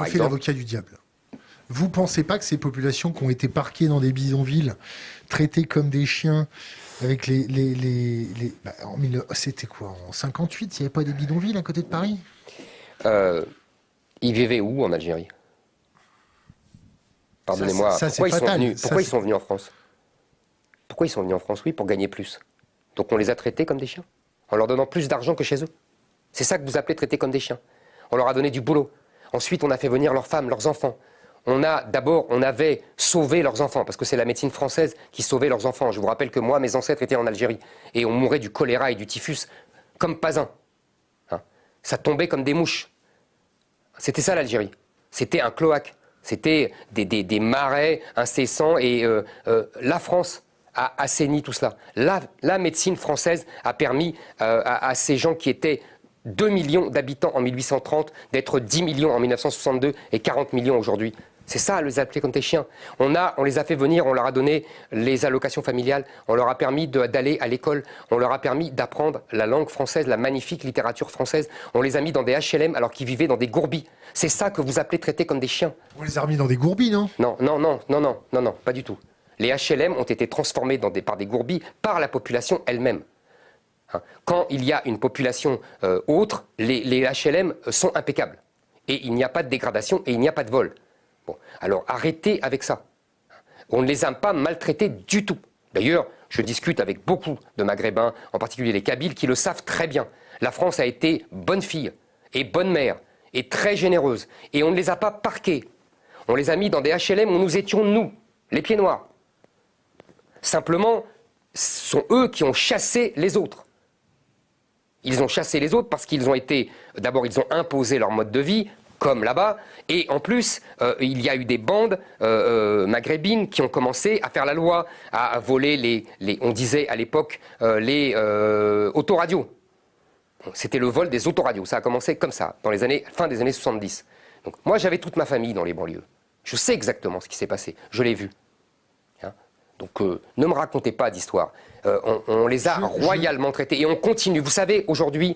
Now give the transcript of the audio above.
On fait l'avocat du diable. Vous ne pensez pas que ces populations qui ont été parquées dans des bidonvilles, traitées comme des chiens, avec c'était quoi, en 58, il n'y avait pas des bidonvilles à côté de Paris? Ils vivaient où en Algérie? Pardonnez-moi, pourquoi ils sont venus en France? Pourquoi ils sont venus en France? Oui, pour gagner plus. Donc on les a traités comme des chiens, en leur donnant plus d'argent que chez eux. C'est ça que vous appelez traiter comme des chiens. On leur a donné du boulot. Ensuite, on a fait venir leurs femmes, leurs enfants. On avait sauvé leurs enfants, parce que c'est la médecine française qui sauvait leurs enfants. Je vous rappelle que moi, mes ancêtres étaient en Algérie, et on mourait du choléra et du typhus comme pas un. Hein, ça tombait comme des mouches. C'était ça l'Algérie. C'était un cloaque. C'était des marais incessants, et la France a assaini tout cela. La médecine française a permis à ces gens qui étaient 2 millions d'habitants en 1830, d'être 10 millions en 1962 et 40 millions aujourd'hui. C'est ça, les appeler comme des chiens. On les a fait venir, on leur a donné les allocations familiales, on leur a permis d'aller à l'école, on leur a permis d'apprendre la langue française, la magnifique littérature française. On les a mis dans des HLM alors qu'ils vivaient dans des gourbis. C'est ça que vous appelez traiter comme des chiens. On les a remis dans des gourbis, non? Non, pas du tout. Les HLM ont été transformés par des gourbis par la population elle-même. Quand il y a une population autre, les HLM sont impeccables. Et il n'y a pas de dégradation et il n'y a pas de vol. Bon, alors arrêtez avec ça. On ne les a pas maltraités du tout. D'ailleurs, je discute avec beaucoup de Maghrébins, en particulier les Kabyles, qui le savent très bien. La France a été bonne fille et bonne mère et très généreuse. Et on ne les a pas parqués. On les a mis dans des HLM où nous étions, nous, les pieds noirs. Simplement, ce sont eux qui ont chassé les autres. Ils ont chassé les autres parce qu'ils ont été... D'abord, ils ont imposé leur mode de vie, comme là-bas, et en plus, il y a eu des bandes maghrébines qui ont commencé à faire la loi, à voler on disait à l'époque, les autoradios. C'était le vol des autoradios, ça a commencé comme ça, dans fin des années 70. Donc moi, j'avais toute ma famille dans les banlieues. Je sais exactement ce qui s'est passé, je l'ai vu. Donc ne me racontez pas d'histoire. On les a royalement traités et on continue. Vous savez, aujourd'hui,